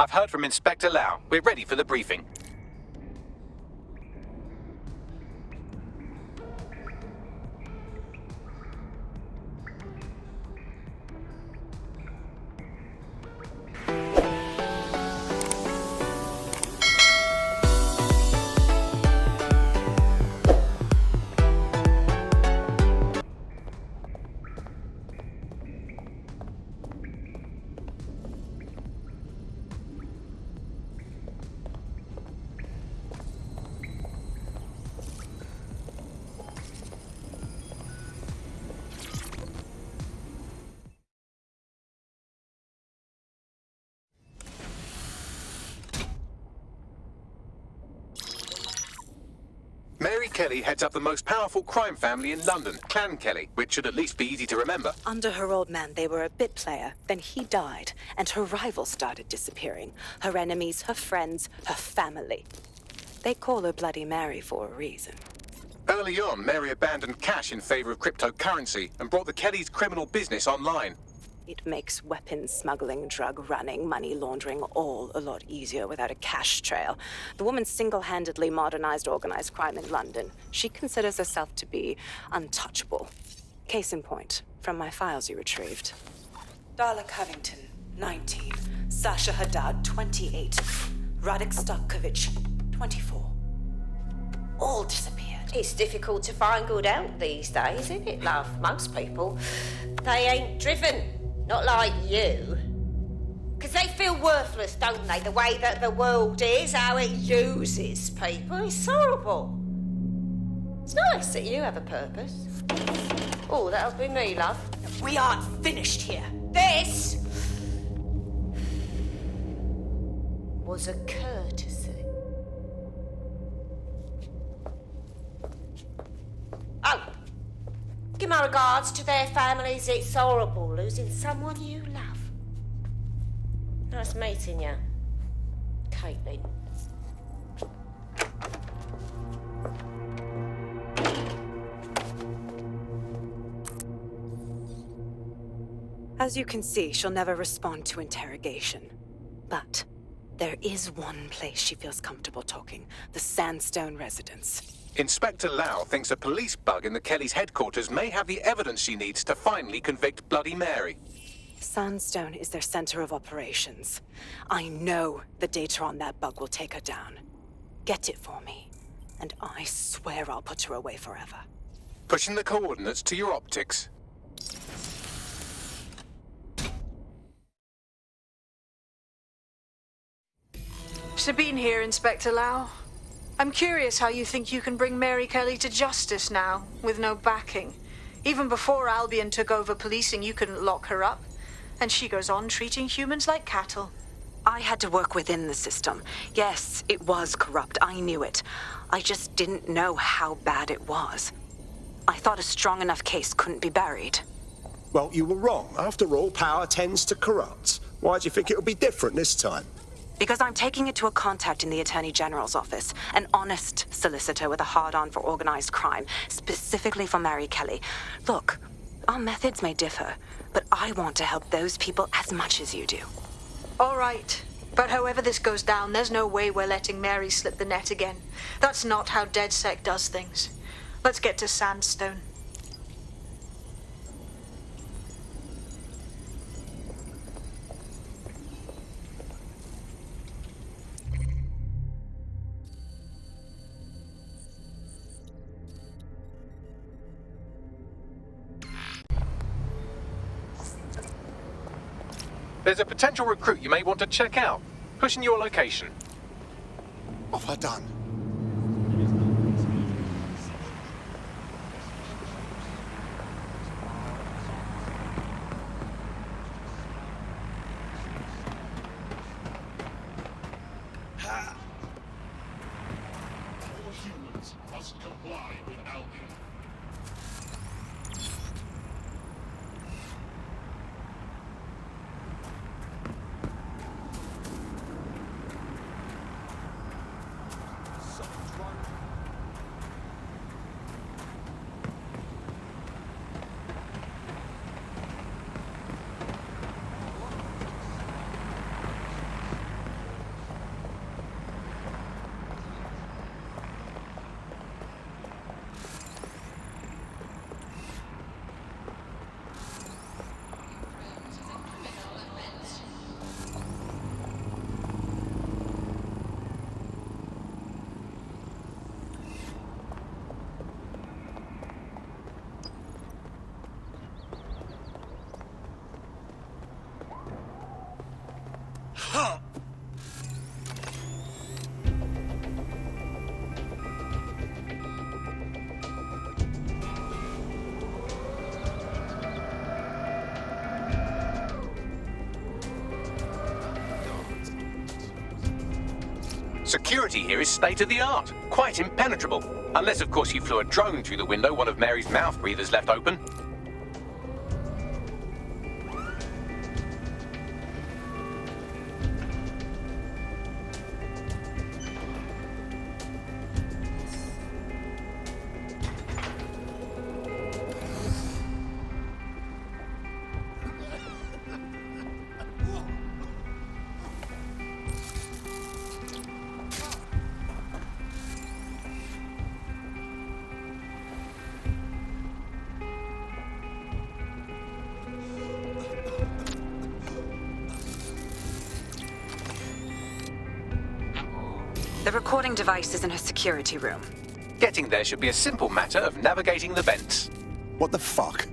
I've heard from Inspector Lau. We're ready for the briefing. Mary Kelly heads up the most powerful crime family in London, Clan Kelly, which should at least be easy to remember. Under her old man, they were a bit player. Then he died, and her rivals started disappearing. Her enemies, her friends, her family. They call her Bloody Mary for a reason. Early on, Mary abandoned cash in favor of cryptocurrency and brought the Kellys' criminal business online. It makes weapons smuggling, drug running, money laundering all a lot easier without a cash trail. The woman single-handedly modernized organized crime in London. She considers herself to be untouchable. Case in point, from my files you retrieved. Darla Covington, 19. Sasha Haddad, 28. Radek Starkovich, 24. All disappeared. It's difficult to find good help these days, isn't it, love? Most people, they ain't driven. Not like you. Because they feel worthless, don't they? The way that the world is, how it uses people. It's horrible. It's nice that you have a purpose. Oh, that'll be me, love. We aren't finished here. This was a courtesy. Oh, give my regards to their families. It's horrible losing someone you love. Nice meeting you, Caitlin. As you can see, she'll never respond to interrogation. But there is one place she feels comfortable talking, the Sandstone residence. Inspector Lau thinks a police bug in the Kellys' headquarters may have the evidence she needs to finally convict Bloody Mary. Sandstone is their center of operations. I know the data on that bug will take her down. Get it for me, and I swear I'll put her away forever. Pushing the coordinates to your optics. Sabine here, Inspector Lau. I'm curious how you think you can bring Mary Kelly to justice now, with no backing. Even before Albion took over policing, you couldn't lock her up. And she goes on treating humans like cattle. I had to work within the system. Yes, it was corrupt. I knew it. I just didn't know how bad it was. I thought a strong enough case couldn't be buried. Well, you were wrong. After all, power tends to corrupt. Why do you think it'll be different this time? Because I'm taking it to a contact in the Attorney General's office, an honest solicitor with a hard-on for organized crime, specifically for Mary Kelly. Look, our methods may differ, but I want to help those people as much as you do. All right. But however this goes down, there's no way we're letting Mary slip the net again. That's not how DedSec does things. Let's get to Sandstone. There's a potential recruit you may want to check out. Pushing your location. What have I done? All humans must comply with Albion. Security here is state-of-the-art, quite impenetrable. Unless, of course, you flew a drone through the window one of Mary's mouth breathers left open. The recording device is in her security room. Getting there should be a simple matter of navigating the vents. What the fuck?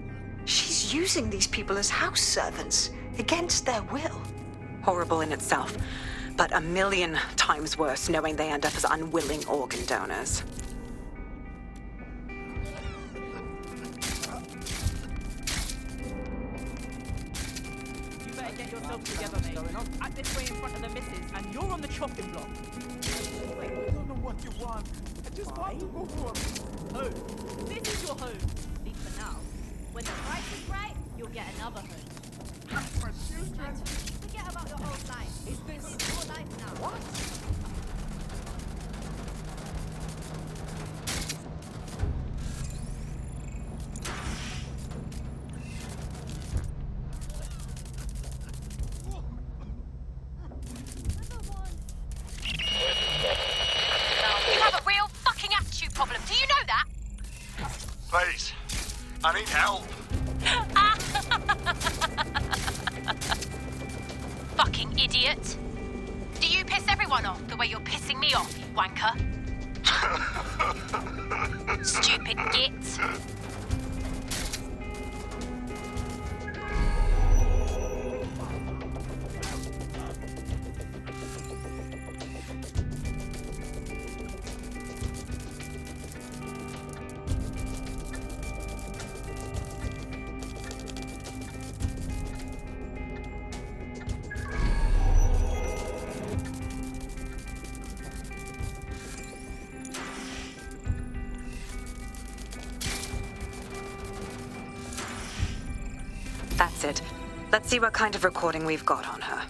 She's using these people as house servants, against their will. Horrible in itself, but a million times worse knowing they end up as unwilling organ donors. You better get yourself together, mate. Act this way in front of the missus, and you're on the chopping block. I don't know what you want. I just want to go home. Home. This is your home. At least for now. When the price is right, you'll get another home. My children. Forget about your old life. This is your life now. What? You have a real fucking attitude problem. Do you know that? Please. I need help. Fucking idiot. Do you piss everyone off the way you're pissing me off, you wanker? Stupid git. That's it. Let's see what kind of recording we've got on her.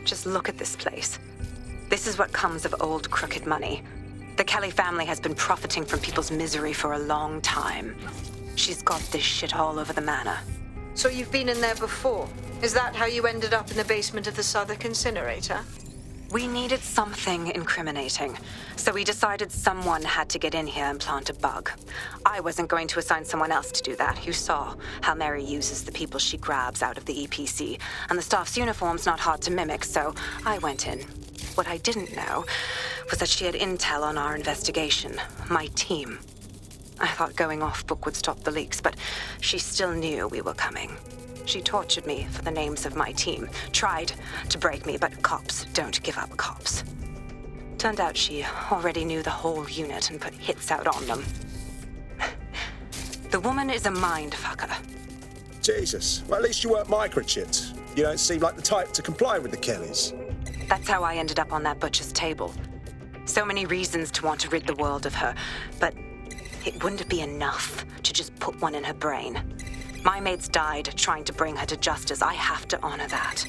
Just look at this place. This is what comes of old crooked money. The Kelly family has been profiting from people's misery for a long time. She's got this shit all over the manor. So you've been in there before? Is that how you ended up in the basement of the Southwark incinerator? We needed something incriminating, so we decided someone had to get in here and plant a bug. I wasn't going to assign someone else to do that. You saw how Mary uses the people she grabs out of the EPC, and the staff's uniform's not hard to mimic, so I went in. What I didn't know was that she had intel on our investigation, my team. I thought going off book would stop the leaks, but she still knew we were coming. She tortured me for the names of my team, tried to break me, but cops don't give up cops. Turned out she already knew the whole unit and put hits out on them. The woman is a mind fucker. Jesus. Well, at least you weren't microchipped. You don't seem like the type to comply with the Kellys. That's how I ended up on that butcher's table. So many reasons to want to rid the world of her, but it wouldn't be enough to just put one in her brain. My mates died trying to bring her to justice. I have to honor that.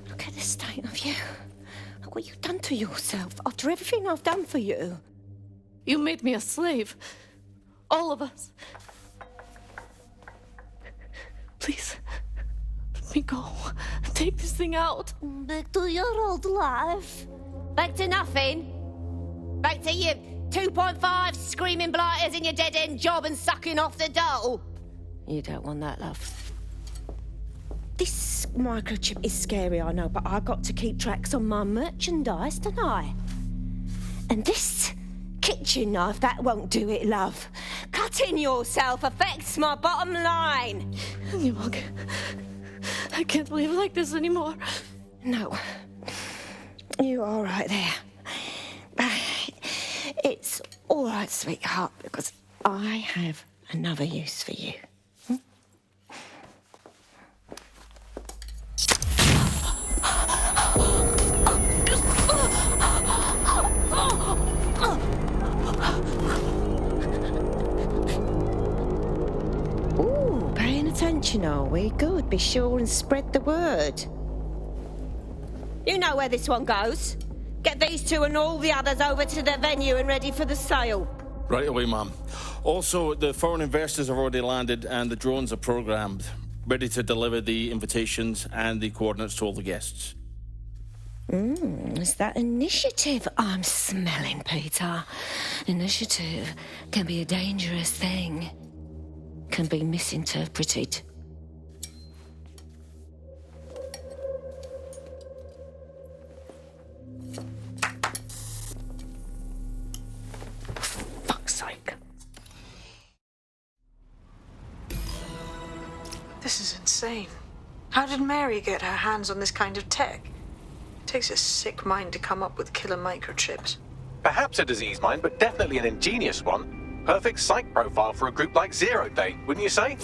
Look at the state of you. Look what you've done to yourself after everything I've done for you. You made me a slave. All of us. Please, let me go. Take this thing out. Back to your old life. Back to nothing. Back to you 2.5 screaming blighters in your dead-end job and sucking off the dole. You don't want that, love. This microchip is scary, I know, but I got to keep tracks on my merchandise, don't I? And this kitchen knife, that won't do it, love. Cutting yourself affects my bottom line. Look, I can't live like this anymore. No. You're all right there. It's all right, sweetheart, because I have another use for you. Ooh, paying attention, are we? Good. Be sure and spread the word. You know where this one goes. Get these two and all the others over to the venue and ready for the sale. Right away, ma'am. Also, the foreign investors have already landed and the drones are programmed, ready to deliver the invitations and the coordinates to all the guests. Is that initiative I'm smelling, Peter? Initiative can be a dangerous thing. Can be misinterpreted. Fuck's sake. This is insane. How did Mary get her hands on this kind of tech? It takes a sick mind to come up with killer microchips. Perhaps a disease mind, but definitely an ingenious one. Perfect psych profile for a group like Zero Day, wouldn't you say?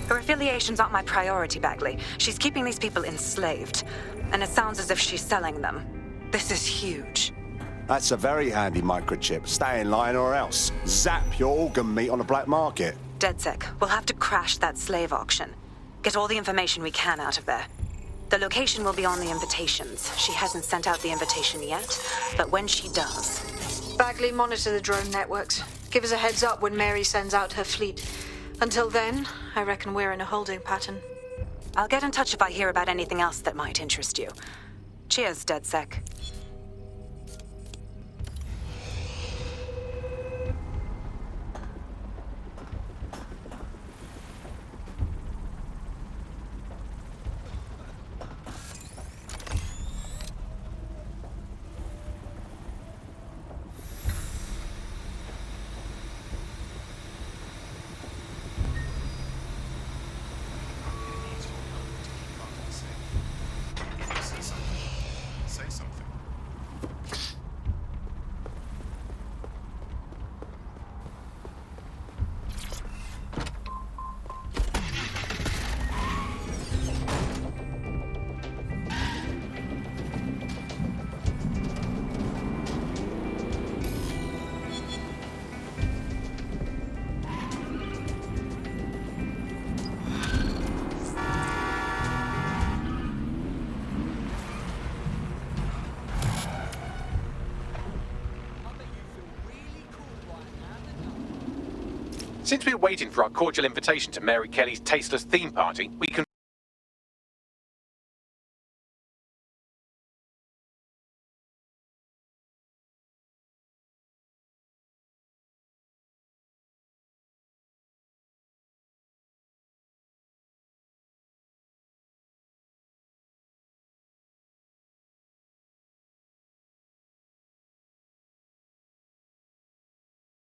Her affiliations aren't my priority, Bagley. She's keeping these people enslaved. And it sounds as if she's selling them. This is huge. That's a very handy microchip. Stay in line or else. Zap your organ meat on the black market. DedSec, we'll have to crash that slave auction. Get all the information we can out of there. The location will be on the invitations. She hasn't sent out the invitation yet, but when she does... Bagley, monitor the drone networks. Give us a heads up when Mary sends out her fleet. Until then, I reckon we're in a holding pattern. I'll get in touch if I hear about anything else that might interest you. Cheers, DedSec. Since we're waiting for our cordial invitation to Mary Kelly's tasteless theme party, we can